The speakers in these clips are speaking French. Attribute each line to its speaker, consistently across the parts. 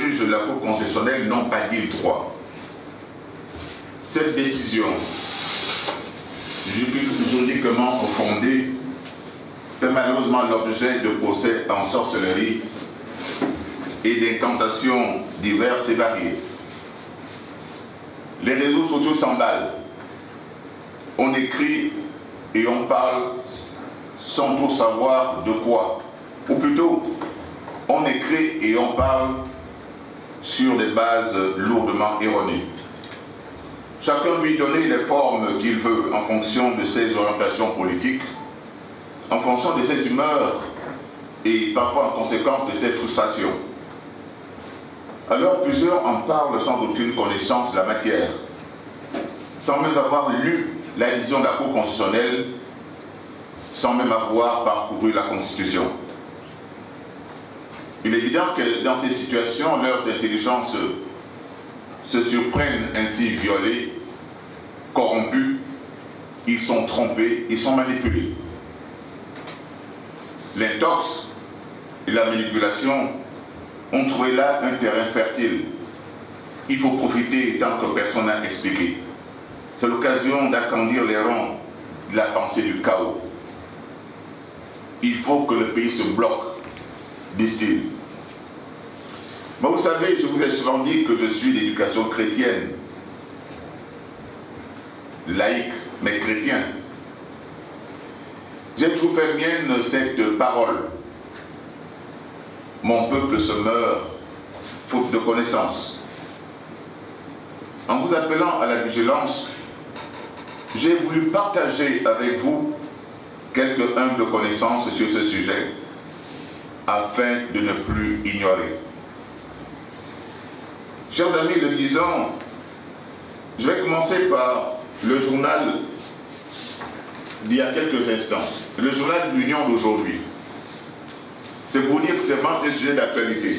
Speaker 1: juges de la Cour constitutionnelle n'ont pas dit le droit. Cette décision, juridiquement fondée, fait malheureusement l'objet de procès en sorcellerie et d'incantations diverses et variées. Les réseaux sociaux s'emballent. On écrit et on parle sans trop savoir de quoi. Ou plutôt, on écrit et on parle sur des bases lourdement erronées. Chacun veut donner les formes qu'il veut en fonction de ses orientations politiques, en fonction de ses humeurs et parfois en conséquence de ses frustrations. Alors plusieurs en parlent sans aucune connaissance de la matière, sans même avoir lu la décision de la Cour constitutionnelle, sans même avoir parcouru la Constitution. Il est évident que dans ces situations, leurs intelligences se surprennent ainsi violées, corrompues, ils sont trompés, ils sont manipulés. L'intox et la manipulation ont trouvé là un terrain fertile. Il faut profiter tant que personne n'a expliqué. C'est l'occasion d'agrandir les rangs de la pensée du chaos. Il faut que le pays se bloque, disent-ils. Mais vous savez, je vous ai souvent dit que je suis d'éducation chrétienne, laïque, mais chrétien. J'ai toujours fait mienne cette parole. Mon peuple se meurt, faute de connaissance. En vous appelant à la vigilance, j'ai voulu partager avec vous quelques humbles connaissances sur ce sujet, afin de ne plus ignorer. Chers amis, le disant, je vais commencer par le journal d'il y a quelques instants, le journal de l'Union d'aujourd'hui. C'est pour dire que c'est vraiment un sujet d'actualité.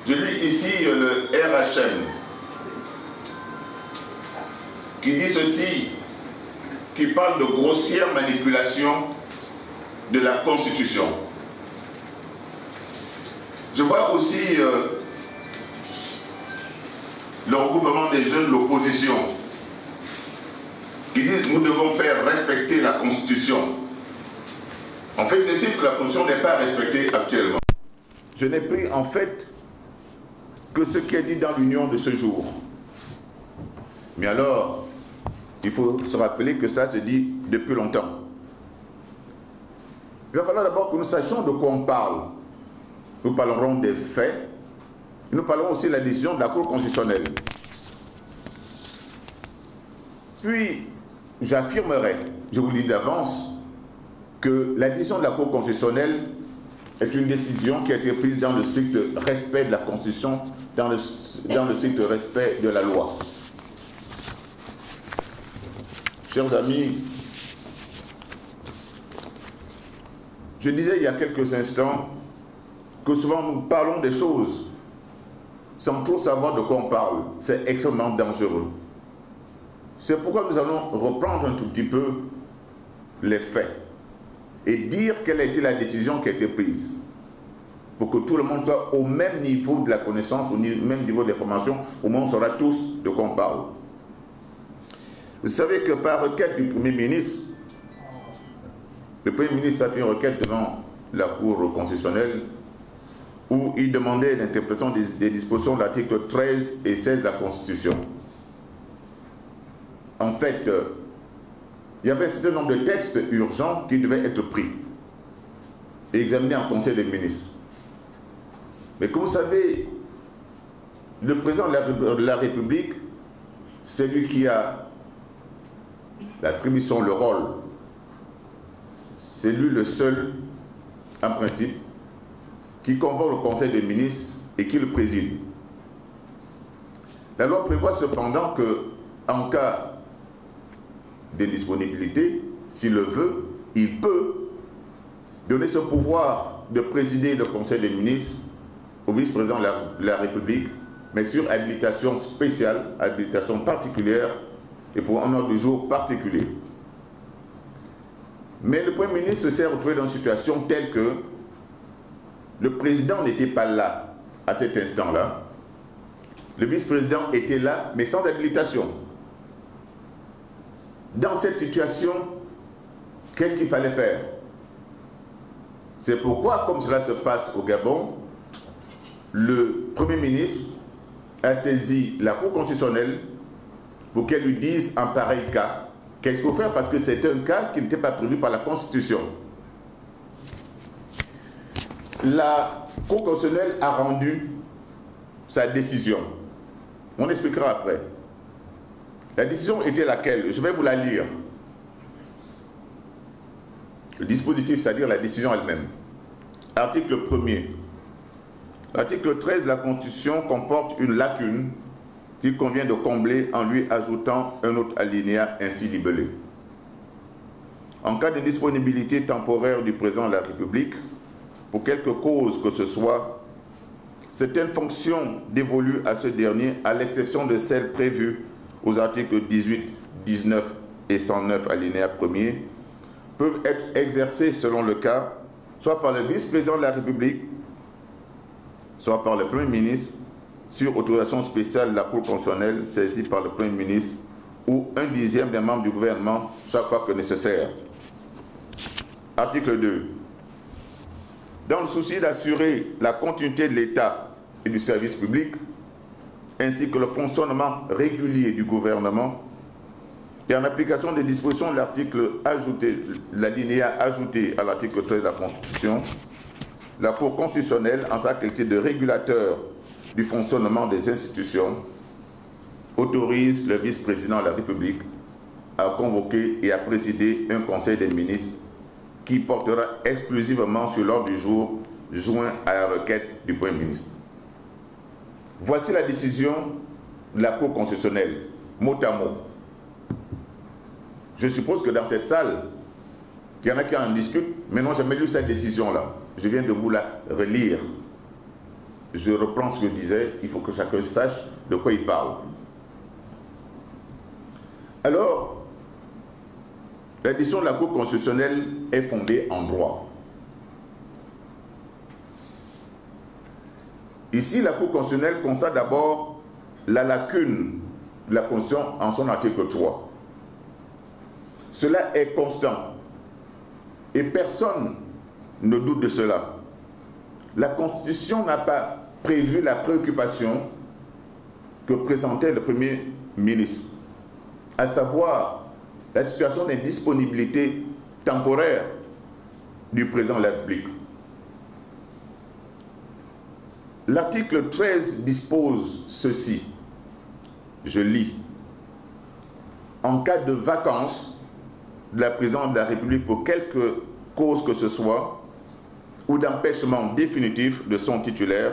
Speaker 1: Je lis ici le RHM qui dit ceci, qui parle de grossière manipulation de la Constitution. Je vois aussi le regroupement des jeunes de l'opposition qui disent nous devons faire respecter la Constitution. En fait, c'est sûr que la Constitution n'est pas respectée actuellement. Je n'ai pris en fait que ce qui est dit dans l'Union de ce jour. Mais alors, il faut se rappeler que ça se dit depuis longtemps. Il va falloir d'abord que nous sachions de quoi on parle. Nous parlerons des faits. Nous parlerons aussi de la décision de la Cour constitutionnelle. Puis, j'affirmerai, je vous le dis d'avance, que la décision de la Cour constitutionnelle est une décision qui a été prise dans le strict respect de la Constitution, dans le strict respect de la loi. Chers amis, je disais il y a quelques instants que souvent nous parlons des choses sans trop savoir de quoi on parle. C'est extrêmement dangereux. C'est pourquoi nous allons reprendre un tout petit peu les faits et dire quelle a été la décision qui a été prise pour que tout le monde soit au même niveau de la connaissance, au même niveau d'information, au moins on saura tous de quoi on parle. Vous savez que par requête du Premier ministre, le Premier ministre a fait une requête devant la Cour constitutionnelle où il demandait l'interprétation des dispositions de l'article 13 et 16 de la Constitution. En fait, il y avait un certain nombre de textes urgents qui devaient être pris et examinés en Conseil des ministres. Mais comme vous savez, le président de la République, c'est lui qui a l'attribution, le rôle. C'est lui le seul, en principe, qui convoque le Conseil des ministres et qui le préside. La loi prévoit cependant que, en cas d'indisponibilité, s'il le veut, il peut donner ce pouvoir de présider le Conseil des ministres au vice-président de la République, mais sur habilitation spéciale, habilitation particulière et pour un ordre du jour particulier. Mais le Premier ministre s'est retrouvé dans une situation telle que le président n'était pas là à cet instant-là, le vice-président était là, mais sans habilitation. Dans cette situation, qu'est-ce qu'il fallait faire? C'est pourquoi, comme cela se passe au Gabon, le Premier ministre a saisi la Cour constitutionnelle pour qu'elle lui dise en pareil cas qu'est-ce qu'il faut faire, parce que c'est un cas qui n'était pas prévu par la Constitution. La Cour constitutionnelle a rendu sa décision. On expliquera après. La décision était laquelle? Je vais vous la lire. Le dispositif, c'est-à-dire la décision elle-même. Article 1er. L'article 13 de la Constitution comporte une lacune qu'il convient de combler en lui ajoutant un autre alinéa ainsi libellé. En cas d'indisponibilité temporaire du président de la République, pour quelque cause que ce soit, certaines fonctions dévolues à ce dernier, à l'exception de celles prévues aux articles 18, 19 et 109 alinéa 1er, peuvent être exercées selon le cas, soit par le vice-président de la République, soit par le Premier ministre, sur autorisation spéciale de la Cour constitutionnelle saisie par le Premier ministre, ou un dixième des membres du gouvernement chaque fois que nécessaire. Article 2. Dans le souci d'assurer la continuité de l'État et du service public, ainsi que le fonctionnement régulier du gouvernement, et en application des dispositions de l'article ajouté, l'alinéa ajouté à l'article 13 de la Constitution, la Cour constitutionnelle, en sa qualité de régulateur du fonctionnement des institutions, autorise le vice-président de la République à convoquer et à présider un conseil des ministres qui portera exclusivement sur l'ordre du jour joint à la requête du Premier ministre. Voici la décision de la Cour constitutionnelle, mot à mot. Je suppose que dans cette salle, il y en a qui en discutent, mais non, j'ai jamais lu cette décision-là. Je viens de vous la relire. Je reprends ce que je disais, il faut que chacun sache de quoi il parle. Alors, la décision de la Cour constitutionnelle est fondée en droit. Ici, la Cour constitutionnelle constate d'abord la lacune de la Constitution en son article 3. Cela est constant et personne ne doute de cela. La Constitution n'a pas prévu la préoccupation que présentait le Premier ministre, à savoir la situation d'indisponibilité temporaire du président de la République. L'article 13 dispose ceci, je lis: en cas de vacance de la présidence de la République pour quelque cause que ce soit, ou d'empêchement définitif de son titulaire,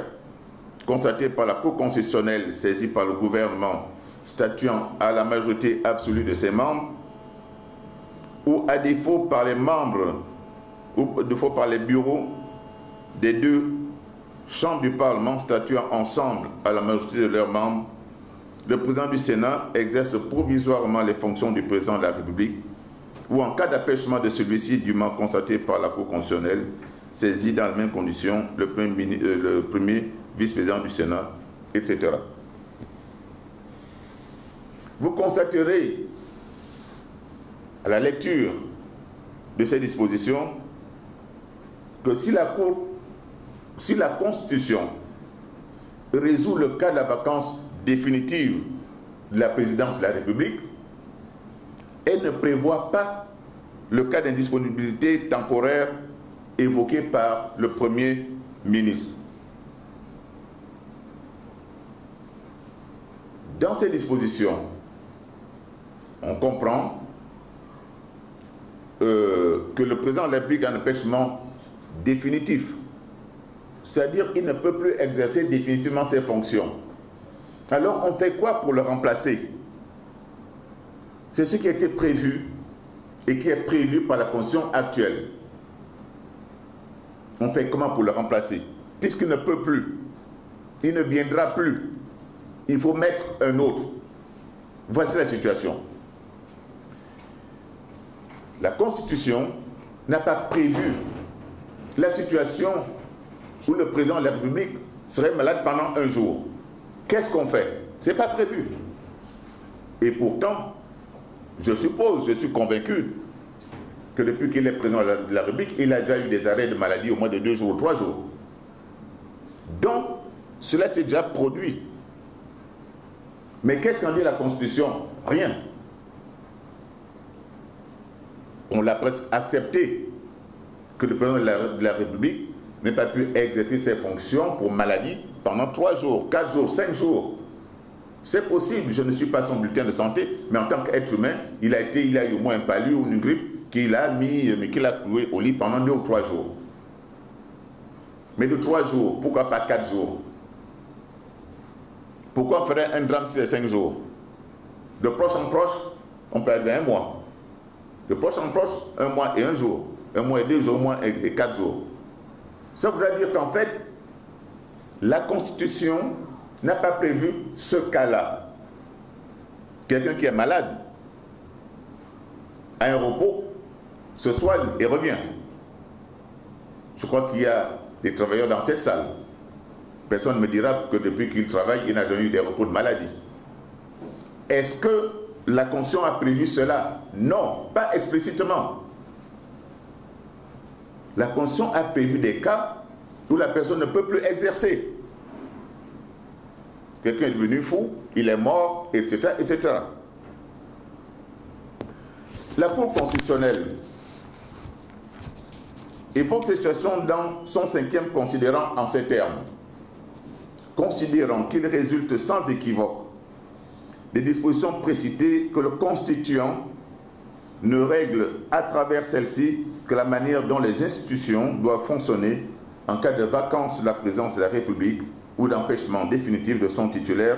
Speaker 1: constaté par la Cour constitutionnelle saisie par le gouvernement statuant à la majorité absolue de ses membres, ou à défaut par les membres, ou à défaut par les bureaux des deux chambres du Parlement statuant ensemble à la majorité de leurs membres, le président du Sénat exerce provisoirement les fonctions du président de la République, ou en cas d'empêchement de celui-ci dûment constaté par la Cour constitutionnelle, saisi dans les mêmes conditions le premier vice-président du Sénat, etc. Vous constaterez, à la lecture de ces dispositions, que si la Constitution résout le cas de la vacance définitive de la présidence de la République, elle ne prévoit pas le cas d'indisponibilité temporaire évoqué par le Premier ministre. Dans ces dispositions, on comprend que le président de la République a un empêchement définitif, c'est-à-dire qu'il ne peut plus exercer définitivement ses fonctions. Alors on fait quoi pour le remplacer? C'est ce qui a été prévu et qui est prévu par la Constitution actuelle. On fait comment pour le remplacer? Puisqu'il ne peut plus, il ne viendra plus, il faut mettre un autre. Voici la situation. La Constitution n'a pas prévu la situation où le président de la République serait malade pendant un jour. Qu'est-ce qu'on fait? Ce n'est pas prévu. Et pourtant, je suppose, je suis convaincu que depuis qu'il est président de la République, il a déjà eu des arrêts de maladie au moins de 2 jours ou 3 jours. Donc, cela s'est déjà produit. Mais qu'est-ce qu'en dit la Constitution? Rien. On l'a presque accepté que le président de la République n'ait pas pu exercer ses fonctions pour maladie pendant 3 jours, 4 jours, 5 jours. C'est possible, je ne suis pas son bulletin de santé, mais en tant qu'être humain, il a eu au moins un palu ou une grippe qu'il a cloué au lit pendant 2 ou 3 jours. Mais de 3 jours, pourquoi pas 4 jours? Pourquoi on ferait un drame si c'est 5 jours? De proche en proche, on peut aller 1 mois. De proche en proche, 1 mois et 1 jour. 1 mois et 2 jours, 1 mois et 4 jours. Ça voudrait dire qu'en fait, la Constitution n'a pas prévu ce cas-là. Quelqu'un qui est malade, a un repos, se soigne et revient. Je crois qu'il y a des travailleurs dans cette salle. Personne ne me dira que depuis qu'il travaille, il n'a jamais eu des repos de maladie. Est-ce que la Constitution a prévu cela? Non, pas explicitement. La Constitution a prévu des cas où la personne ne peut plus exercer. Quelqu'un est devenu fou, il est mort, etc., etc. La Cour constitutionnelle évoque cette situation dans son 5e considérant en ces termes. Considérant qu'il résulte sans équivoque des dispositions précitées que le constituant ne règle à travers celles-ci que la manière dont les institutions doivent fonctionner en cas de vacance de la présidence de la République ou d'empêchement définitif de son titulaire,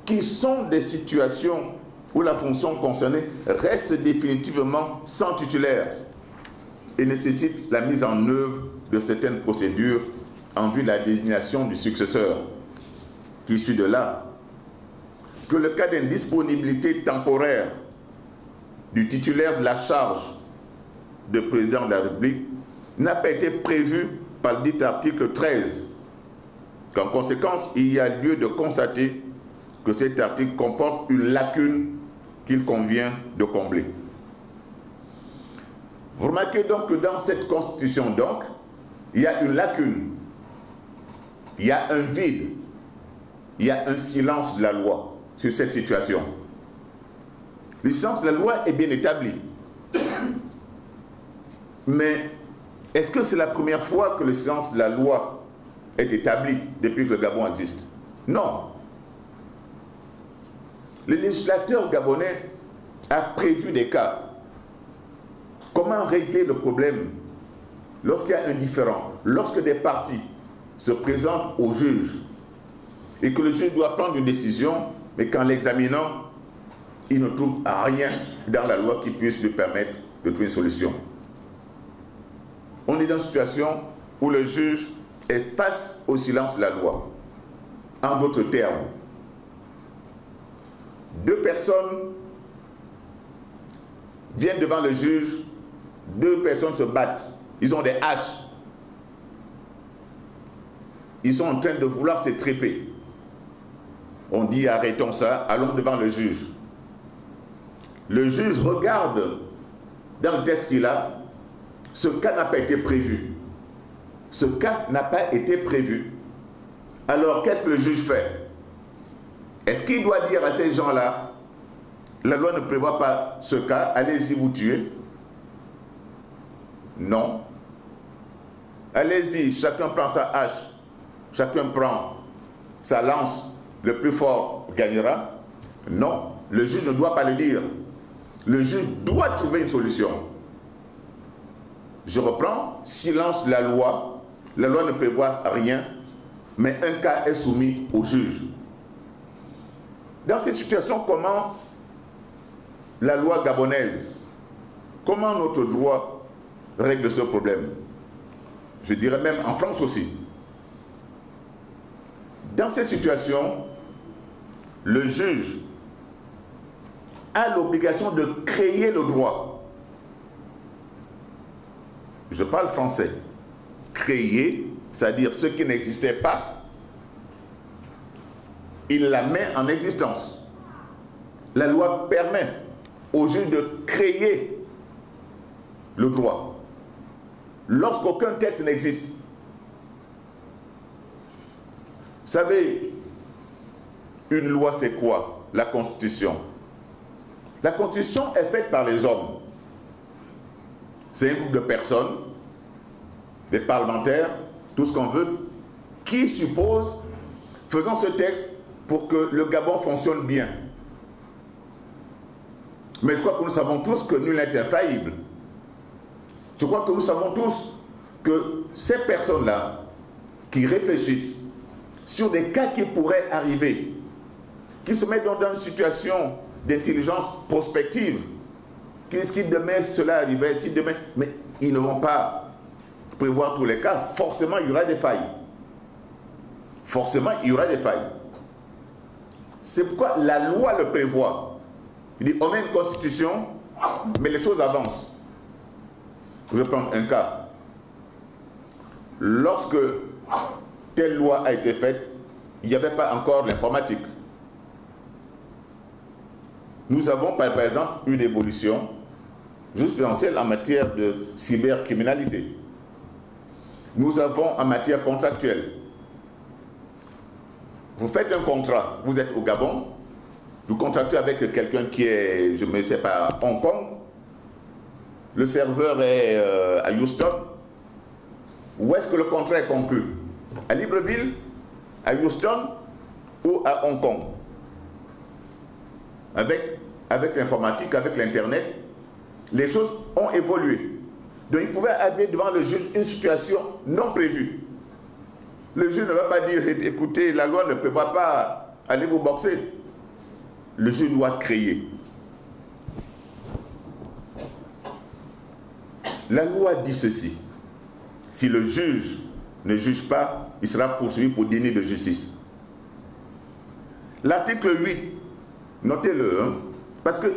Speaker 1: qui sont des situations où la fonction concernée reste définitivement sans titulaire et nécessite la mise en œuvre de certaines procédures en vue de la désignation du successeur, qui suit de là que le cas d'indisponibilité temporaire du titulaire de la charge de président de la République n'a pas été prévu par le dit article 13, qu'en conséquence, il y a lieu de constater que cet article comporte une lacune qu'il convient de combler. Vous remarquez donc que dans cette Constitution, donc, il y a une lacune, il y a un vide, il y a un silence de la loi sur cette situation. Le silence de la loi est bien établi. Mais est-ce que c'est la première fois que le silence de la loi est établi depuis que le Gabon existe? Non. Le législateur gabonais a prévu des cas. Comment régler le problème lorsqu'il y a un différend, lorsque des parties se présentent au juge et que le juge doit prendre une décision, mais qu'en l'examinant, il ne trouve rien dans la loi qui puisse lui permettre de trouver une solution. On est dans une situation où le juge est face au silence de la loi. En d'autres termes, 2 personnes viennent devant le juge, 2 personnes se battent, ils ont des haches, ils sont en train de vouloir se tréper. On dit arrêtons ça, allons devant le juge. Le juge regarde dans le texte qu'il a, ce cas n'a pas été prévu. Ce cas n'a pas été prévu. Alors qu'est-ce que le juge fait? Est-ce qu'il doit dire à ces gens-là, la loi ne prévoit pas ce cas, allez-y vous tuer? Non. Allez-y, chacun prend sa hache, chacun prend sa lance, le plus fort gagnera? Non, le juge ne doit pas le dire. Le juge doit trouver une solution. Je reprends, silence de la loi ne prévoit rien, mais un cas est soumis au juge. Dans ces situations, comment la loi gabonaise, comment notre droit règle ce problème? Je dirais même en France aussi. Dans cette situation, le juge a l'obligation de créer le droit. Je parle français. Créer, c'est-à-dire ce qui n'existait pas, il la met en existence. La loi permet au juge de créer le droit. Lorsqu'aucun texte n'existe. Vous savez, une loi c'est quoi? La Constitution. La Constitution est faite par les hommes. C'est un groupe de personnes, des parlementaires, tout ce qu'on veut, qui suppose, faisons ce texte pour que le Gabon fonctionne bien. Mais je crois que nous savons tous que nul n'est infaillible. Je crois que nous savons tous que ces personnes-là qui réfléchissent sur des cas qui pourraient arriver, qui se mettent dans une situation d'intelligence prospective, qui disent que demain cela arrivait, si demain, mais ils ne vont pas prévoir tous les cas. Forcément, il y aura des failles. Forcément, il y aura des failles. C'est pourquoi la loi le prévoit. Il dit, on a une constitution, mais les choses avancent. Je vais prendre un cas. Lorsque telle loi a été faite, il n'y avait pas encore l'informatique. Nous avons par exemple une évolution jurisprudentielle en matière de cybercriminalité. Nous avons en matière contractuelle. Vous faites un contrat, vous êtes au Gabon, vous contractez avec quelqu'un qui est, je ne sais pas, à Hong Kong, le serveur est à Houston. Où est-ce que le contrat est conclu? À Libreville, à Houston ou à Hong Kong? Avec l'informatique, avec l'Internet, les choses ont évolué. Donc il pouvait arriver devant le juge une situation non prévue. Le juge ne va pas dire, écoutez, la loi ne prévoit pas, allez vous boxer. Le juge doit créer. La loi dit ceci. Si le juge ne juge pas, il sera poursuivi pour déni de justice. L'article 8, notez-le, hein, parce que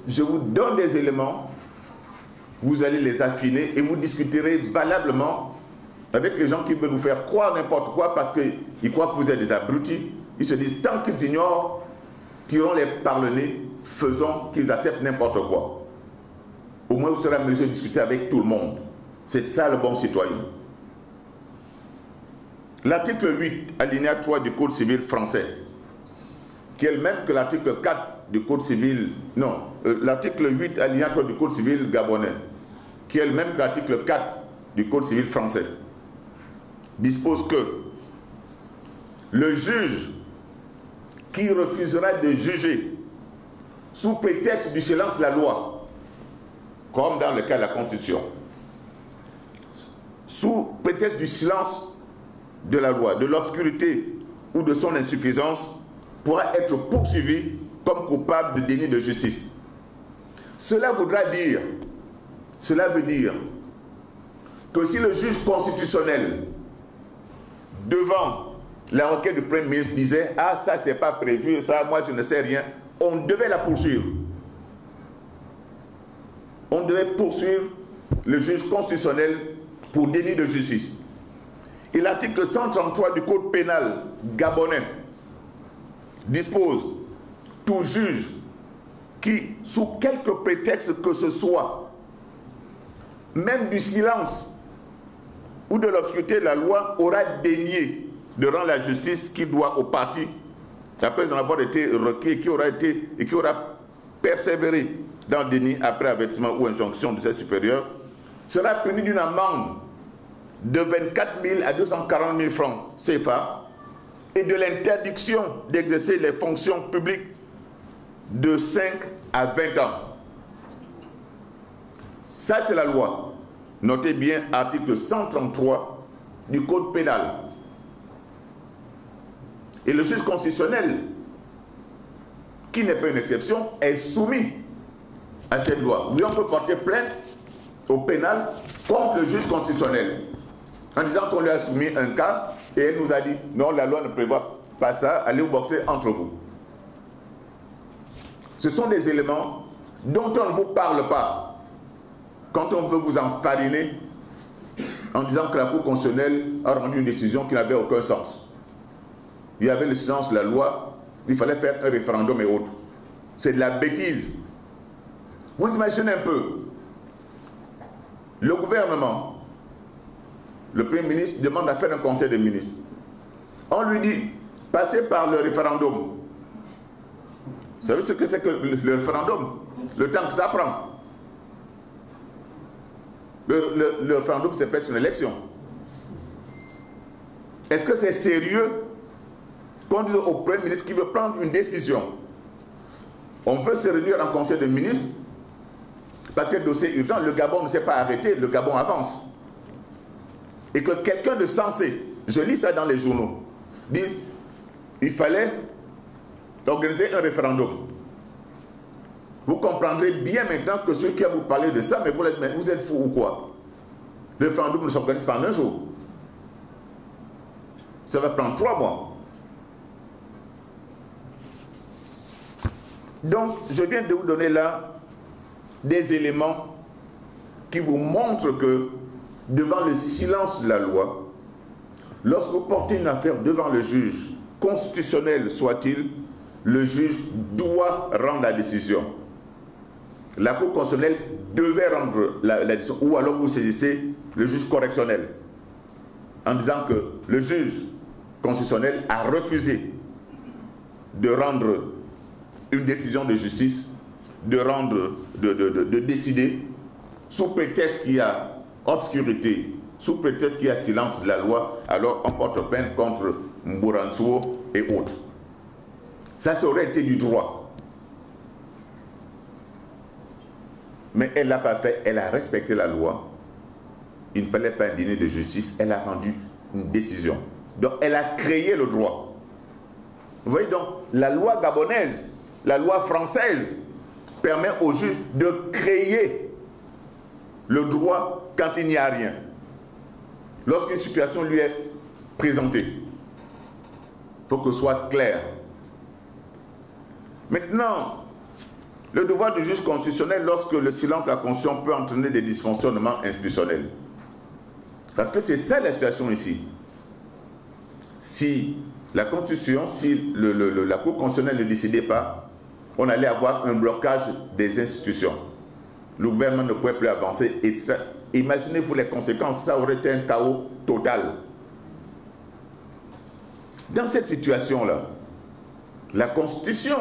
Speaker 1: je vous donne des éléments, vous allez les affiner et vous discuterez valablement avec les gens qui veulent vous faire croire n'importe quoi parce qu'ils croient que vous êtes des abrutis. Ils se disent, tant qu'ils ignorent, tirons-les par le nez, faisons qu'ils acceptent n'importe quoi. Au moins, vous serez en mesure de discuter avec tout le monde. C'est ça le bon citoyen. L'article 8, alinéa 3 du Code civil français, qui est le même que l'article 4 du Code civil, non, l'article 8, alinéa 3 du Code civil gabonais, qui est le même que l'article 4 du Code civil français, dispose que le juge qui refusera de juger sous prétexte du silence de la loi, comme dans le cas de la Constitution, sous prétexte du silence de la loi, de l'obscurité ou de son insuffisance, pourra être poursuivi comme coupable de déni de justice. Cela veut dire que si le juge constitutionnel, devant la requête du Premier ministre, disait « Ah, ça, c'est pas prévu, ça, moi, je ne sais rien », on devait la poursuivre. On devait poursuivre le juge constitutionnel pour déni de justice. Et l'article 133 du Code pénal gabonais dispose tout juge qui, sous quelque prétexte que ce soit, même du silence ou de l'obscurité de la loi, aura dénié de rendre la justice qui doit au parti, après en avoir été requis, qui aura persévéré dans le déni après avertissement ou injonction de ses supérieurs, sera puni d'une amende de 24 000 à 240 000 francs CFA et de l'interdiction d'exercer les fonctions publiques de 5 à 20 ans. Ça, c'est la loi. Notez bien article 133 du Code pénal. Et le juge constitutionnel, qui n'est pas une exception, est soumis à cette loi. Oui, on peut porter plainte au pénal contre le juge constitutionnel, en disant qu'on lui a soumis un cas et elle nous a dit non, la loi ne prévoit pas ça, allez vous boxer entre vous. Ce sont des éléments dont on ne vous parle pas quand on veut vous enfariner en disant que la Cour constitutionnelle a rendu une décision qui n'avait aucun sens. Il y avait le silence de la loi il fallait faire un référendum et autres. C'est de la bêtise. Vous imaginez un peu, le gouvernement, le Premier ministre demande à faire un conseil des ministres. On lui dit, passez par le référendum. Vous savez ce que c'est que le référendum? Le temps que ça prend. Le référendum, c'est presque une élection. Est-ce que c'est sérieux qu'on dise au Premier ministre qui veut prendre une décision? On veut se réunir en conseil des ministres parce que le dossier est urgent, le Gabon ne s'est pas arrêté, le Gabon avance. Et que quelqu'un de sensé, je lis ça dans les journaux, dise il fallait organiser un référendum. Vous comprendrez bien maintenant que ceux qui vous parlé de ça, mais vous êtes fous ou quoi? Le référendum ne s'organise pas en un jour. Ça va prendre 3 mois. Donc, je viens de vous donner là des éléments qui vous montrent que devant le silence de la loi, lorsque vous portez une affaire devant le juge, constitutionnel soit-il, le juge doit rendre la décision. La Cour constitutionnelle devait rendre la décision, ou alors vous saisissez le juge correctionnel en disant que le juge constitutionnel a refusé de rendre une décision de justice, de décider sous prétexte qu'il y a obscurité, sous prétexte qu'il y a silence de la loi, alors on porte plainte contre Mbouransuo et autres. Ça aurait été du droit. Mais elle ne l'a pas fait, elle a respecté la loi. Il ne fallait pas un dîner de justice, elle a rendu une décision. Donc elle a créé le droit. Vous voyez donc, la loi gabonaise, la loi française permet au juge de créer le droit quand il n'y a rien. Lorsqu'une situation lui est présentée. Il faut que ce soit clair. Maintenant, le devoir du juge constitutionnel lorsque le silence de la Constitution peut entraîner des dysfonctionnements institutionnels. Parce que c'est ça la situation ici. Si la Constitution, si la Cour constitutionnelle ne décidait pas, on allait avoir un blocage des institutions. Le gouvernement ne pouvait plus avancer. Imaginez-vous les conséquences, ça aurait été un chaos total. Dans cette situation-là, la Constitution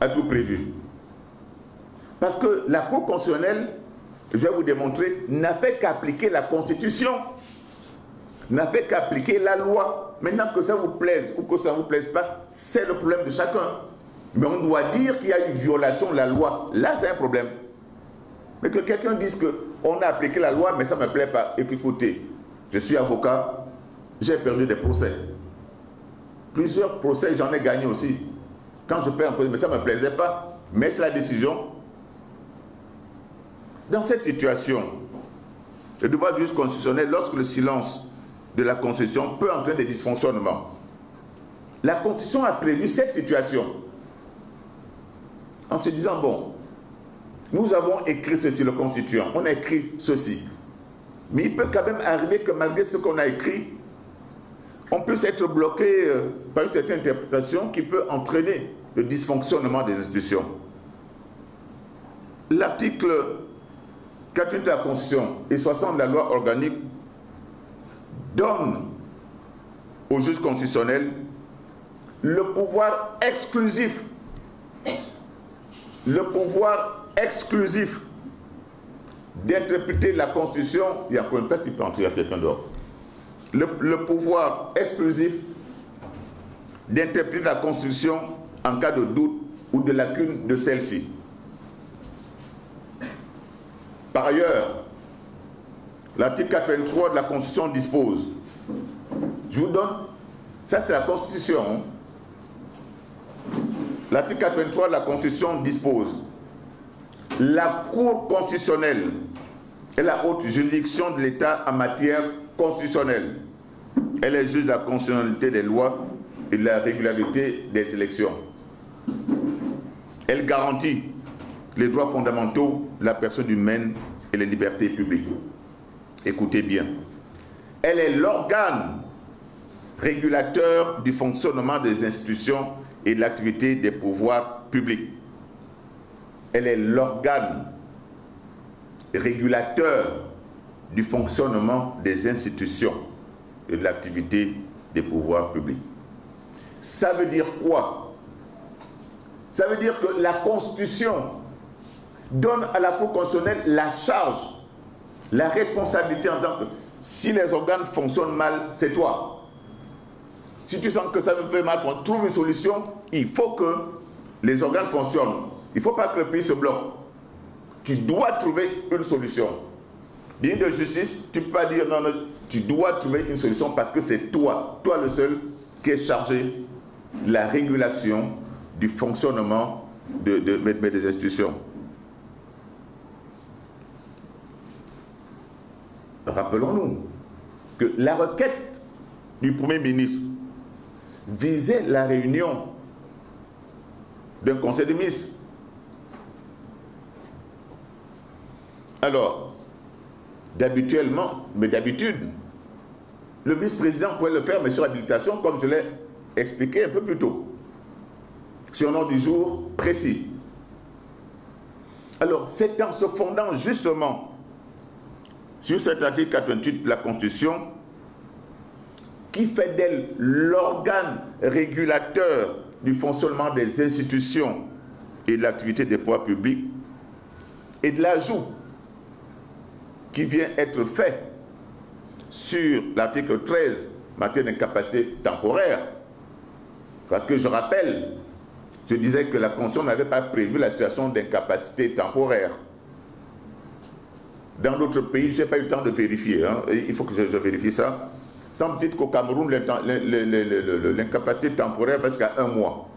Speaker 1: a tout prévu. Parce que la Cour constitutionnelle, je vais vous démontrer, n'a fait qu'appliquer la Constitution, n'a fait qu'appliquer la loi. Maintenant, que ça vous plaise ou que ça ne vous plaise pas, c'est le problème de chacun. Mais on doit dire qu'il y a une violation de la loi. Là, c'est un problème. Mais que quelqu'un dise qu'on a appliqué la loi, mais ça ne me plaît pas. Et écoutez, je suis avocat, j'ai perdu des procès. Plusieurs procès, j'en ai gagné aussi. Quand je perds un procès, mais ça ne me plaisait pas. Mais c'est la décision. Dans cette situation, le devoir du juge constitutionnel, lorsque le silence de la Constitution peut entraîner des dysfonctionnements, la Constitution a prévu cette situation en se disant, bon, nous avons écrit ceci, le Constituant, on a écrit ceci. Mais il peut quand même arriver que malgré ce qu'on a écrit, on puisse être bloqué par une certaine interprétation qui peut entraîner le dysfonctionnement des institutions. L'article 48 de la Constitution et 60 de la loi organique donne au juge constitutionnel le pouvoir exclusif d'interpréter la Constitution. Il y a encore une place, il peut entrer à quelqu'un d'autre. Le pouvoir exclusif d'interpréter la Constitution en cas de doute ou de lacune de celle-ci. Par ailleurs, l'article 83 de la Constitution dispose, je vous donne, ça c'est la Constitution, l'article 83 de la Constitution dispose, la Cour constitutionnelle est la haute juridiction de l'État en matière constitutionnelle. Elle est juge de la constitutionnalité des lois et de la régularité des élections. Elle garantit les droits fondamentaux de la personne humaine et les libertés publiques. Écoutez bien. Elle est l'organe régulateur du fonctionnement des institutions et de l'activité des pouvoirs publics. Elle est l'organe régulateur du fonctionnement des institutions et de l'activité des pouvoirs publics. Ça veut dire quoi? Ça veut dire que la Constitution donne à la Cour constitutionnelle la charge, la responsabilité en tant que si les organes fonctionnent mal, c'est toi. Si tu sens que ça me fait mal, trouve une solution. Il faut que les organes fonctionnent. Il ne faut pas que le pays se bloque. Tu dois trouver une solution. Digne de justice, tu ne peux pas dire non, non, tu dois trouver une solution parce que c'est toi le seul qui est chargé de la régulation du fonctionnement des institutions. Rappelons-nous que la requête du Premier ministre visait la réunion d'un conseil des ministres. Alors, d'habitude, le vice-président pouvait le faire, mais sur habilitation, comme je l'ai expliqué un peu plus tôt, sur un ordre du jour précis. Alors, c'est en se fondant justement sur cet article 88 de la Constitution qui fait d'elle l'organe régulateur du fonctionnement des institutions et de l'activité des pouvoirs publics, et de l'ajout qui vient être fait sur l'article 13, matière d'incapacité temporaire. Parce que je rappelle, je disais que la Constitution n'avait pas prévu la situation d'incapacité temporaire. Dans d'autres pays, je n'ai pas eu le temps de vérifier, hein. Il faut que je vérifie ça. Semble-t-il qu'au Cameroun, l'incapacité temporaire est jusqu'à 1 mois.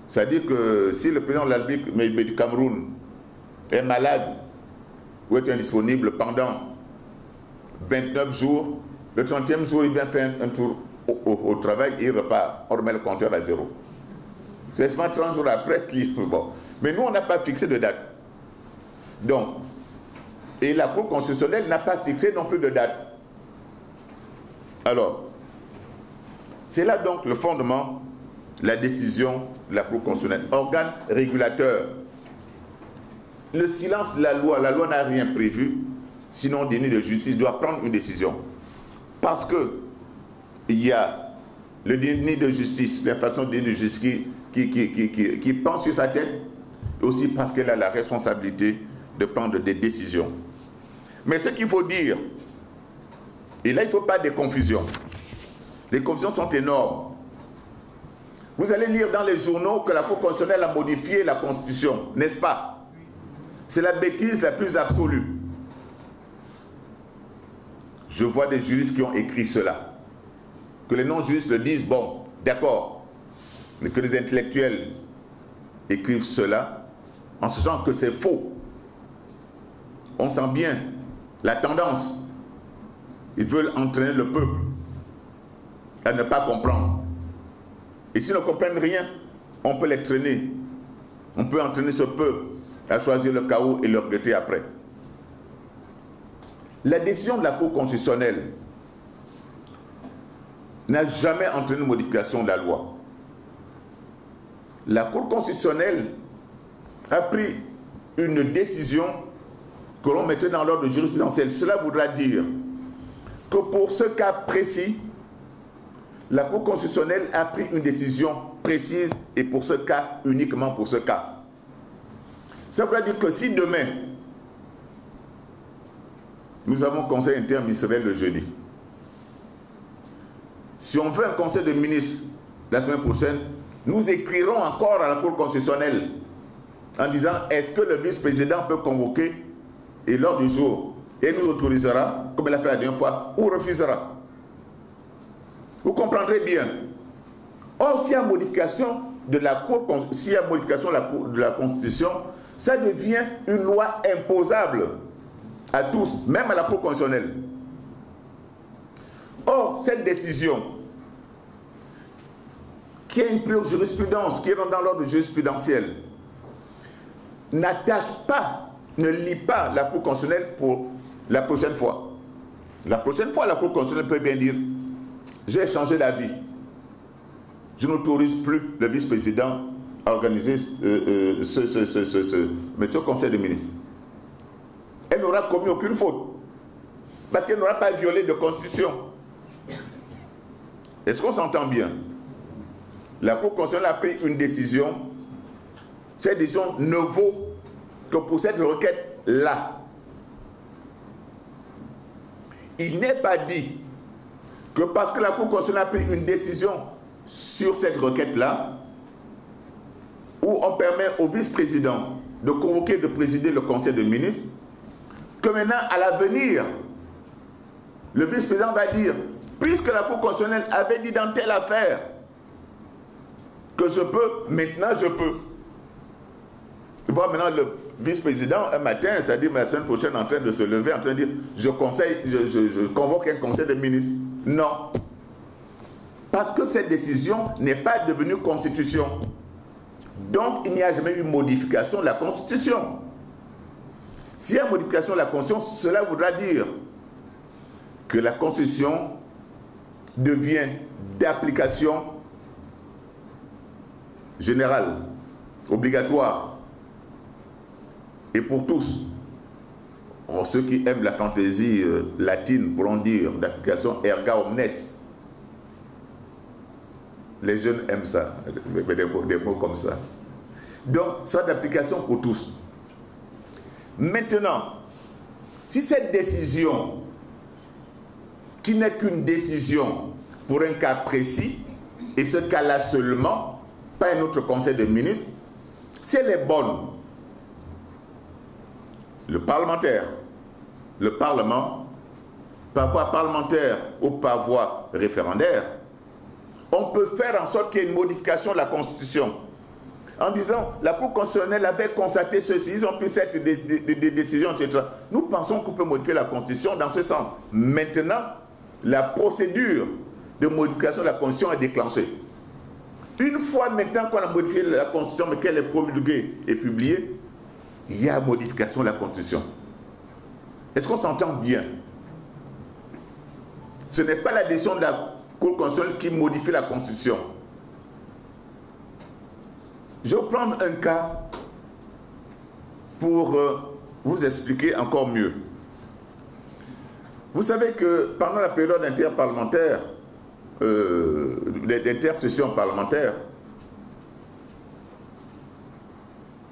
Speaker 1: C'est-à-dire que si le président de la République du Cameroun est malade ou est indisponible pendant 29 jours, le 30e jour, il vient faire un tour au travail et il repart. On remet le compteur à 0. C'est seulement 30 jours après qu'il... Bon. Mais nous, on n'a pas fixé de date. Donc, et la Cour constitutionnelle n'a pas fixé non plus de date. Alors, c'est là donc le fondement, la décision de la Cour constitutionnelle. Organe régulateur. Le silence de la loi n'a rien prévu, sinon le déni de justice doit prendre une décision. Parce que il y a le déni de justice, l'infraction de déni de justice qui pense sur sa tête, aussi parce qu'elle a la responsabilité de prendre des décisions. Mais ce qu'il faut dire, et là il ne faut pas de confusion. Les confusions sont énormes. Vous allez lire dans les journaux que la Cour constitutionnelle a modifié la Constitution, n'est-ce pas? C'est la bêtise la plus absolue. Je vois des juristes qui ont écrit cela. Que les non-juristes le disent, bon, d'accord. Mais que les intellectuels écrivent cela en sachant que c'est faux. On sent bien la tendance. Ils veulent entraîner le peuple à ne pas comprendre. Et s'ils ne comprennent rien, on peut les traîner. On peut entraîner ce peuple à choisir le chaos et le regretter après. La décision de la Cour constitutionnelle n'a jamais entraîné une modification de la loi. La Cour constitutionnelle a pris une décision que l'on mettait dans l'ordre jurisprudentiel. Cela voudra dire que pour ce cas précis, la Cour constitutionnelle a pris une décision précise et pour ce cas, uniquement pour ce cas. Ça veut dire que si demain, nous avons conseil interministériel le jeudi, si on veut un conseil de ministres la semaine prochaine, nous écrirons encore à la Cour constitutionnelle en disant est-ce que le vice-président peut convoquer et l'ordre du jour et nous autorisera, comme il a fait la dernière fois, ou refusera. Vous comprendrez bien. Or, s'il y a modification de la Cour, s'il y a modification de la Constitution, ça devient une loi imposable à tous, même à la Cour constitutionnelle. Or, cette décision, qui est une pure jurisprudence, qui est dans l'ordre jurisprudentiel, n'attache pas, ne lie pas la Cour constitutionnelle pour la prochaine fois. La prochaine fois, la Cour constitutionnelle peut bien dire j'ai changé d'avis. Je n'autorise plus le vice-président à organiser ce conseil de ministres. Elle n'aura commis aucune faute. Parce qu'elle n'aura pas violé de constitution. Est-ce qu'on s'entend bien? La Cour constitutionnelle a pris une décision. Cette décision ne vaut que pour cette requête-là. Il n'est pas dit que parce que la Cour constitutionnelle a pris une décision sur cette requête-là, où on permet au vice-président de convoquer, de présider le conseil de ministres, que maintenant, à l'avenir, le vice-président va dire, puisque la Cour constitutionnelle avait dit dans telle affaire que je peux, maintenant je peux. Tu vois maintenant le vice-président, un matin, c'est-à-dire la semaine prochaine, en train de se lever, en train de dire, je convoque un conseil de ministres. Non. Parce que cette décision n'est pas devenue constitution. Donc, il n'y a jamais eu modification de la Constitution. S'il y a modification de la Constitution, cela voudra dire que la Constitution devient d'application générale, obligatoire, et pour tous. Or, ceux qui aiment la fantaisie latine pourront dire d'application erga omnes. Les jeunes aiment ça, des mots comme ça. Donc, ça d'application pour tous. Maintenant, si cette décision, qui n'est qu'une décision pour un cas précis, et ce cas-là seulement, pas un autre conseil de ministres, si elle est bonne, le parlementaire, le Parlement, par voie parlementaire ou par voie référendaire, on peut faire en sorte qu'il y ait une modification de la Constitution. En disant, la Cour constitutionnelle avait constaté ceci, ils ont pris cette décision, etc. Nous pensons qu'on peut modifier la Constitution dans ce sens. Maintenant, la procédure de modification de la Constitution est déclenchée. Une fois maintenant qu'on a modifié la Constitution, mais qu'elle est promulguée et publiée, il y a modification de la Constitution. Est-ce qu'on s'entend bien? Ce n'est pas la décision de la Cour constitutionnelle qui modifie la Constitution. Je vais prendre un cas pour vous expliquer encore mieux. Vous savez que pendant la période interparlementaire, d'intersession parlementaire,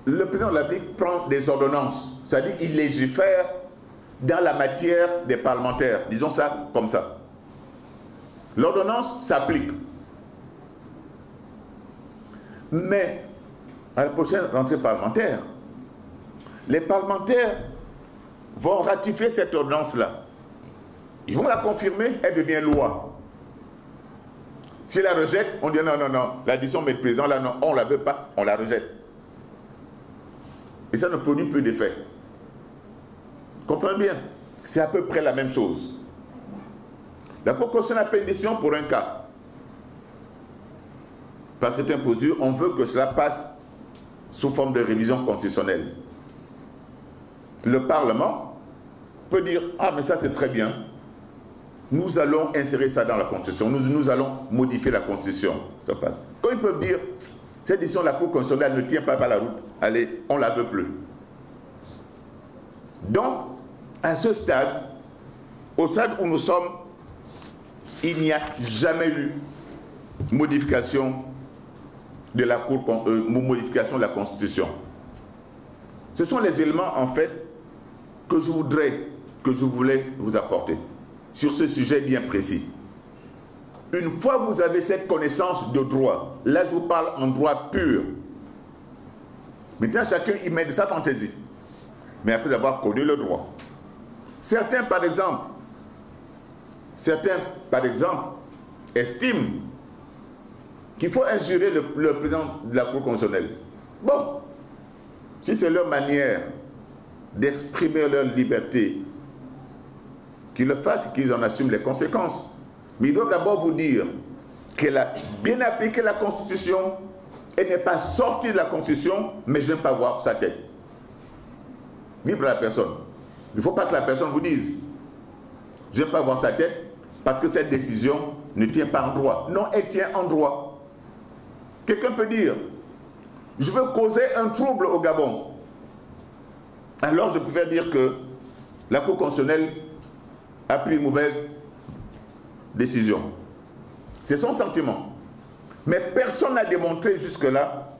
Speaker 1: le président de la République prend des ordonnances, c'est-à-dire il légifère dans la matière des parlementaires, disons ça comme ça. L'ordonnance s'applique. Mais à la prochaine rentrée parlementaire, les parlementaires vont ratifier cette ordonnance-là. Ils vont la confirmer, elle devient loi. S'ils la rejettent, on dit non, non, non, la décision de président, là, non, on ne la veut pas, on la rejette. Et ça ne produit plus d'effet. Comprenez bien? C'est à peu près la même chose. La Cour constitutionnelle a pris une décision pour un cas. Par cette procédure, on veut que cela passe sous forme de révision constitutionnelle. Le Parlement peut dire, ah mais ça c'est très bien, nous allons insérer ça dans la Constitution, nous allons modifier la Constitution. Ça passe. Quand ils peuvent dire, cette décision de la Cour constitutionnelle ne tient pas par la route, allez, on ne la veut plus. Donc, à ce stade, au stade où nous sommes, il n'y a jamais eu modification de la Cour, modification de la Constitution. Ce sont les éléments, en fait, que je voulais vous apporter sur ce sujet bien précis. Une fois que vous avez cette connaissance de droit, là je vous parle en droit pur. Maintenant, chacun y met de sa fantaisie, mais après avoir connu le droit. Certains, par exemple, estiment qu'il faut injurer le président de la Cour constitutionnelle. Bon, si c'est leur manière d'exprimer leur liberté, qu'ils le fassent et qu'ils en assument les conséquences. Mais ils doivent d'abord vous dire qu'elle a bien appliqué la Constitution, elle n'est pas sortie de la Constitution, mais je n'aime pas voir sa tête. Libre à la personne. Il ne faut pas que la personne vous dise, je n'aime pas voir sa tête, parce que cette décision ne tient pas en droit. Non, elle tient en droit. Quelqu'un peut dire, je veux causer un trouble au Gabon. Alors je préfère dire que la Cour constitutionnelle a pris une mauvaise décision. C'est son sentiment. Mais personne n'a démontré jusque-là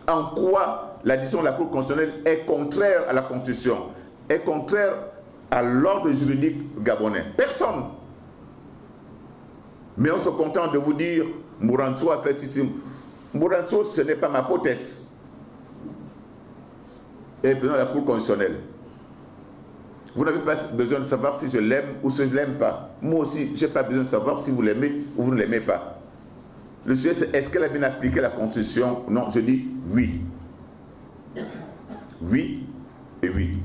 Speaker 1: en quoi la décision de la Cour constitutionnelle est contraire à la Constitution, est contraire à l'ordre juridique gabonais. Personne. Mais on se contente de vous dire, Mourantzou a fait ceci. Mourantzou, ce n'est pas ma potesse. Et président de la Cour constitutionnelle. Vous n'avez pas besoin de savoir si je l'aime ou si je ne l'aime pas. Moi aussi, je n'ai pas besoin de savoir si vous l'aimez ou vous ne l'aimez pas. Le sujet, c'est est-ce qu'elle a bien appliqué la Constitution? Non, je dis oui. Oui et oui.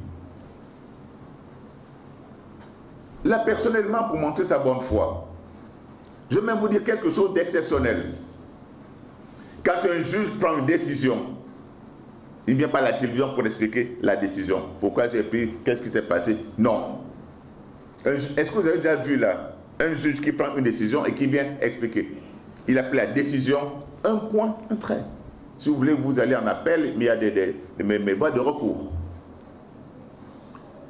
Speaker 1: Là, personnellement, pour montrer sa bonne foi, je vais même vous dire quelque chose d'exceptionnel. Quand un juge prend une décision, il ne vient pas à la télévision pour expliquer la décision. Pourquoi j'ai pris, qu'est-ce qui s'est passé? Non. Est-ce que vous avez déjà vu là, un juge qui prend une décision et qui vient expliquer? Il appelle la décision un point, un trait. Si vous voulez, vous allez en appel, mais il y a des voies de recours.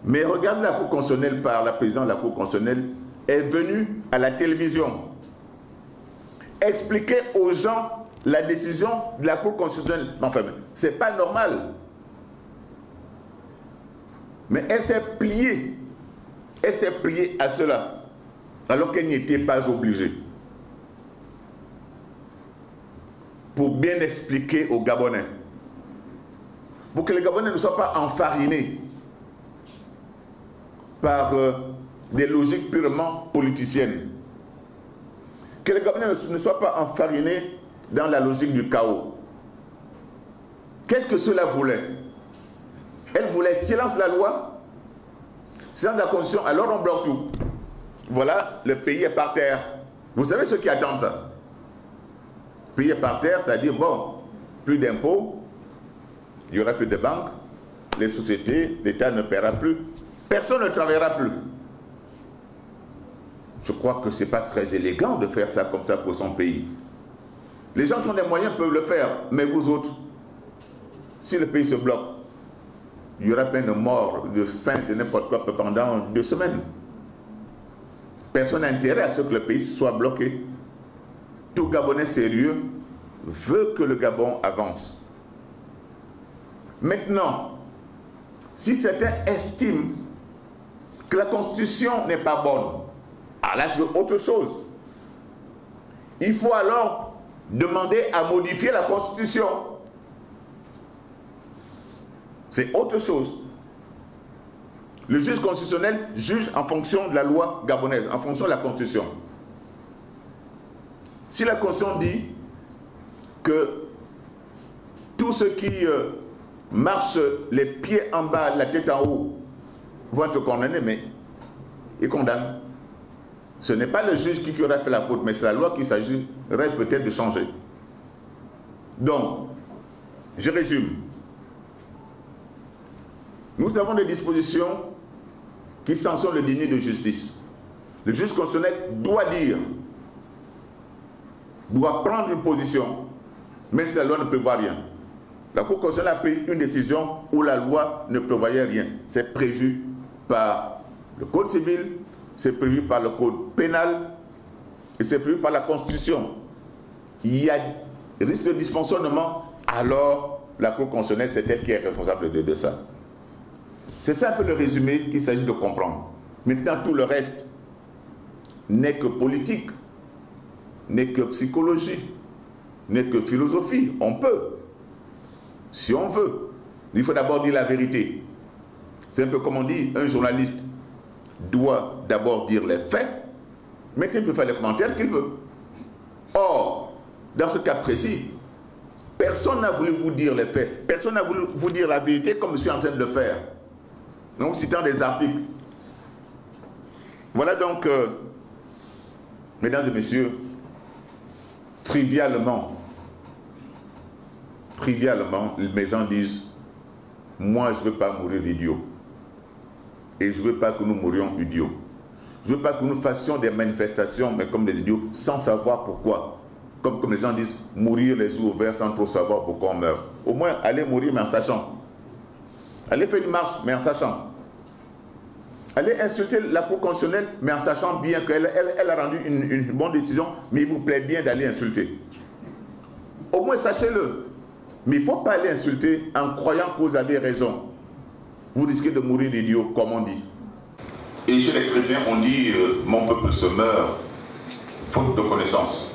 Speaker 1: Mais regardez la Cour constitutionnelle par la présidente de la Cour constitutionnelle est venue à la télévision expliquer aux gens la décision de la Cour constitutionnelle. Enfin, ce n'est pas normal. Mais elle s'est pliée. Elle s'est pliée à cela, alors qu'elle n'y était pas obligée. Pour bien expliquer aux Gabonais. Pour que les Gabonais ne soient pas enfarinés par des logiques purement politiciennes. Que les Gabonais ne soient pas enfarinés dans la logique du chaos. Qu'est-ce que cela voulait? Elle voulait silence la loi, silence la Constitution, alors on bloque tout. Voilà, le pays est par terre. Vous savez ceux qui attendent ça? Le pays est par terre, c'est-à-dire, bon, plus d'impôts, il y aura plus de banques, les sociétés, l'État ne paiera plus, personne ne travaillera plus. Je crois que ce n'est pas très élégant de faire ça comme ça pour son pays. Les gens qui ont des moyens peuvent le faire, mais vous autres, si le pays se bloque, il y aura plein de morts, de faim, de n'importe quoi pendant 2 semaines. Personne n'a intérêt à ce que le pays soit bloqué. Tout Gabonais sérieux veut que le Gabon avance. Maintenant, si certains estiment que la Constitution n'est pas bonne, alors là c'est autre chose. Il faut alors demander à modifier la Constitution. C'est autre chose. Le juge constitutionnel juge en fonction de la loi gabonaise, en fonction de la Constitution. Si la Constitution dit que tous ceux qui marchent les pieds en bas, la tête en haut, vont être condamnés, mais ils condamnent. Ce n'est pas le juge qui aurait fait la faute, mais c'est la loi qu'il s'agirait peut-être de changer. Donc, je résume. Nous avons des dispositions qui sanctionnent le déni de justice. Le juge constitutionnel doit dire, doit prendre une position, même si la loi ne prévoit rien. La Cour constitutionnelle a pris une décision où la loi ne prévoyait rien. C'est prévu par le Code civil, c'est prévu par le Code pénal et c'est prévu par la Constitution. Il y a risque de dysfonctionnement, alors la Cour constitutionnelle, c'est elle qui est responsable de ça. C'est ça un peu le résumé qu'il s'agit de comprendre. Maintenant, tout le reste n'est que politique, n'est que psychologie, n'est que philosophie. On peut, si on veut. Il faut d'abord dire la vérité. C'est un peu comme on dit, un journaliste doit d'abord dire les faits, mais il peut faire les commentaires qu'il veut. Or, dans ce cas précis, personne n'a voulu vous dire les faits, personne n'a voulu vous dire la vérité comme je suis en train de le faire. Donc, citant des articles. Voilà donc, mesdames et messieurs, trivialement, mes gens disent, moi je ne veux pas mourir idiot. Et je ne veux pas que nous mourions idiots. Je ne veux pas que nous fassions des manifestations, mais comme des idiots, sans savoir pourquoi. Comme les gens disent, mourir les yeux ouverts sans trop savoir pourquoi on meurt. Au moins, allez mourir, mais en sachant. Allez faire une marche, mais en sachant. Allez insulter la Cour constitutionnelle, mais en sachant bien qu'elle a rendu une bonne décision, mais il vous plaît bien d'aller insulter. Au moins, sachez-le. Mais il ne faut pas aller insulter en croyant que vous avez raison. Vous risquez de mourir d'idiot, comme on dit. Et chez les chrétiens, on dit mon peuple se meurt, faute de connaissance.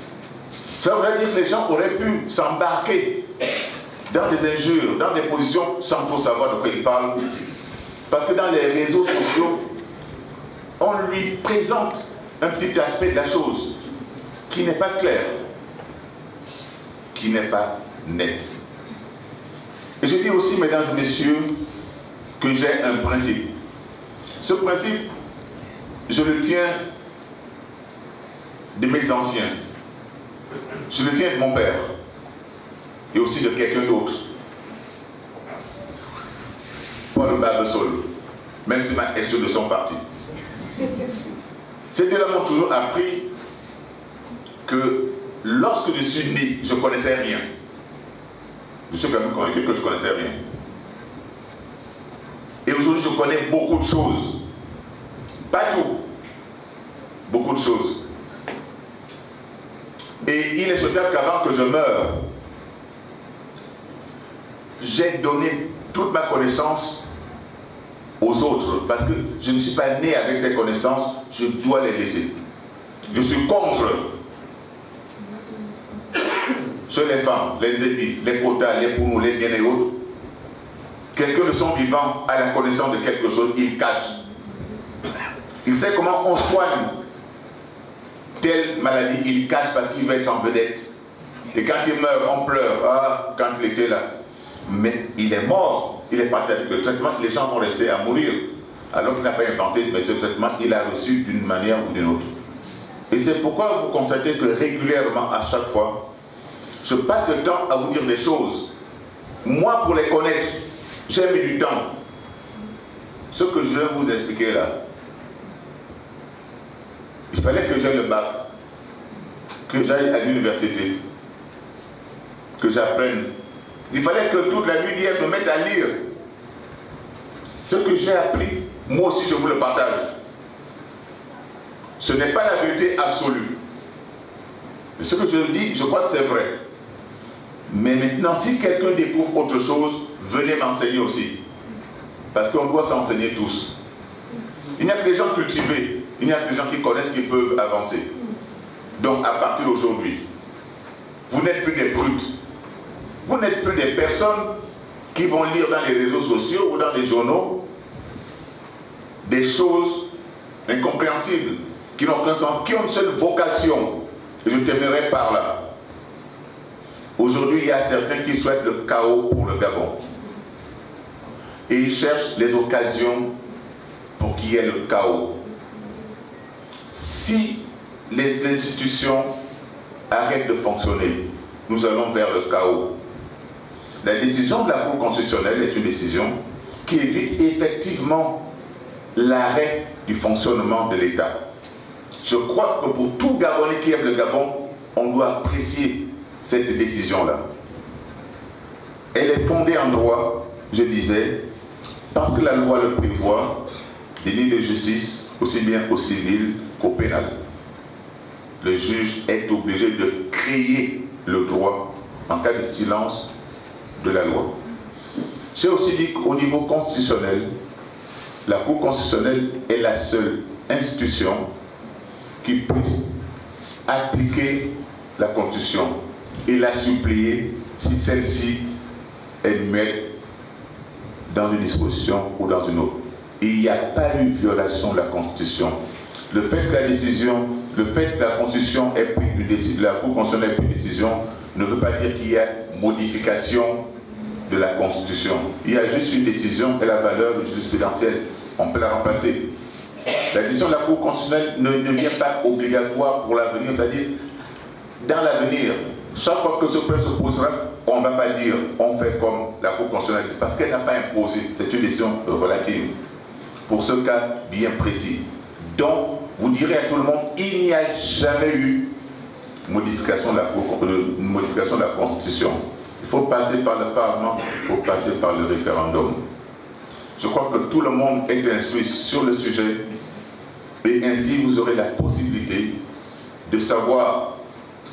Speaker 1: Ça voudrait dire que les gens auraient pu s'embarquer dans des injures, dans des positions sans trop savoir de quoi ils parlent. Parce que dans les réseaux sociaux, on lui présente un petit aspect de la chose qui n'est pas clair, qui n'est pas net. Et je dis aussi, mesdames et messieurs, que j'ai un principe. Ce principe, je le tiens de mes anciens. Je le tiens de mon père. Et aussi de quelqu'un d'autre. Paul Babesol, même si ma SE de son parti. Ces deux-là m'ont toujours appris que lorsque je suis né, je ne connaissais rien. Je suis quand même convaincu que je ne connaissais rien. Et aujourd'hui, je connais beaucoup de choses. Pas tout. Beaucoup de choses. Et il est souhaitable qu'avant que je meure, j'ai donné toute ma connaissance aux autres. Parce que je ne suis pas né avec ces connaissances, je dois les laisser. Je suis contre sur les femmes, les épis, les quotas, les poumons, les biens et autres. Quelqu'un de son vivant a la connaissance de quelque chose, il cache. Il sait comment on soigne telle maladie, il cache parce qu'il va être en vedette. Et quand il meurt, on pleure. Ah, quand il était là. Mais il est mort, il est parti avec le traitement, les gens vont rester à mourir. Alors qu'il n'a pas inventé, mais ce traitement, il a reçu d'une manière ou d'une autre. Et c'est pourquoi vous constatez que régulièrement, à chaque fois, je passe le temps à vous dire des choses. Moi, pour les connaître, j'ai mis du temps. Ce que je vais vous expliquer là, il fallait que j'aille le bac, que j'aille à l'université, que j'apprenne. Il fallait que toute la nuit d'hier, je me mette à lire. Ce que j'ai appris, moi aussi je vous le partage. Ce n'est pas la vérité absolue. Mais ce que je dis, je crois que c'est vrai. Mais maintenant, si quelqu'un découvre autre chose, venez m'enseigner aussi. Parce qu'on doit s'enseigner tous. Il n'y a que les gens cultivés, il n'y a que les gens qui connaissent, qui peuvent avancer. Donc, à partir d'aujourd'hui, vous n'êtes plus des brutes. Vous n'êtes plus des personnes qui vont lire dans les réseaux sociaux ou dans les journaux des choses incompréhensibles, qui n'ont aucun sens, qui ont une seule vocation. Et je terminerai par là. Aujourd'hui, il y a certains qui souhaitent le chaos pour le Gabon. Et ils cherchent les occasions pour qu'il y ait le chaos. Si les institutions arrêtent de fonctionner, nous allons vers le chaos. La décision de la Cour constitutionnelle est une décision qui évite effectivement l'arrêt du fonctionnement de l'État. Je crois que pour tout Gabonais qui aime le Gabon, on doit apprécier cette décision-là. Elle est fondée en droit, je disais, parce que la loi le prévoit, des lignes de justice, aussi bien au civil qu'au pénal. Le juge est obligé de créer le droit en cas de silence de la loi. J'ai aussi dit qu'au niveau constitutionnel, la Cour constitutionnelle est la seule institution qui puisse appliquer la Constitution et la supplier si celle-ci est muette dans une disposition ou dans une autre. Il n'y a pas eu violation de la Constitution. Le fait que la décision, le fait que la Constitution ait pris une décision, la Cour constitutionnelle ait pris une décision, ne veut pas dire qu'il y a modification de la Constitution. Il y a juste une décision et la valeur jurisprudentielle. On peut la remplacer. La décision de la Cour constitutionnelle ne devient pas obligatoire pour l'avenir, c'est-à-dire dans l'avenir, chaque fois que ce problème se posera, on ne va pas dire on fait comme la Cour constitutionnelle, parce qu'elle n'a pas imposé, c'est une décision relative, pour ce cas bien précis. Donc, vous direz à tout le monde, il n'y a jamais eu modification de la Constitution. Il faut passer par le Parlement, il faut passer par le référendum. Je crois que tout le monde est instruit sur le sujet et ainsi vous aurez la possibilité de savoir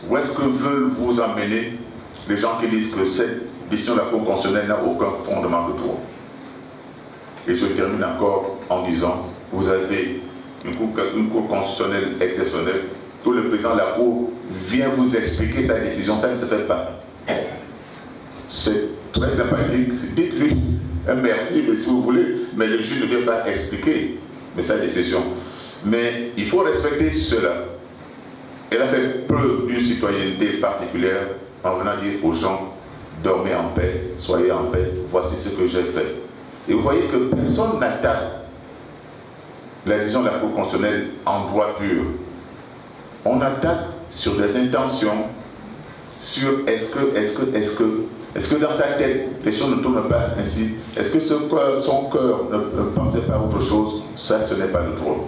Speaker 1: où est-ce que veulent vous emmener les gens qui disent que cette décision de la Cour constitutionnelle n'a aucun fondement de droit. Et je termine encore en disant, vous avez une Cour constitutionnelle exceptionnelle, tout le président de la Cour vient vous expliquer sa décision, ça ne se fait pas. C'est très sympathique, dites-lui un merci, mais si vous voulez, mais le juge ne vient pas expliquer sa décision. Mais il faut respecter cela. Elle a fait preuve d'une citoyenneté particulière en venant dire aux gens, dormez en paix, soyez en paix, voici ce que j'ai fait. Et vous voyez que personne n'attaque la décision de la Cour constitutionnelle en droit pur. On attaque sur des intentions, sur est-ce que dans sa tête, les choses ne tournent pas ainsi? Est-ce que son cœur ne pensait pas à autre chose? Ça, ce n'est pas le droit.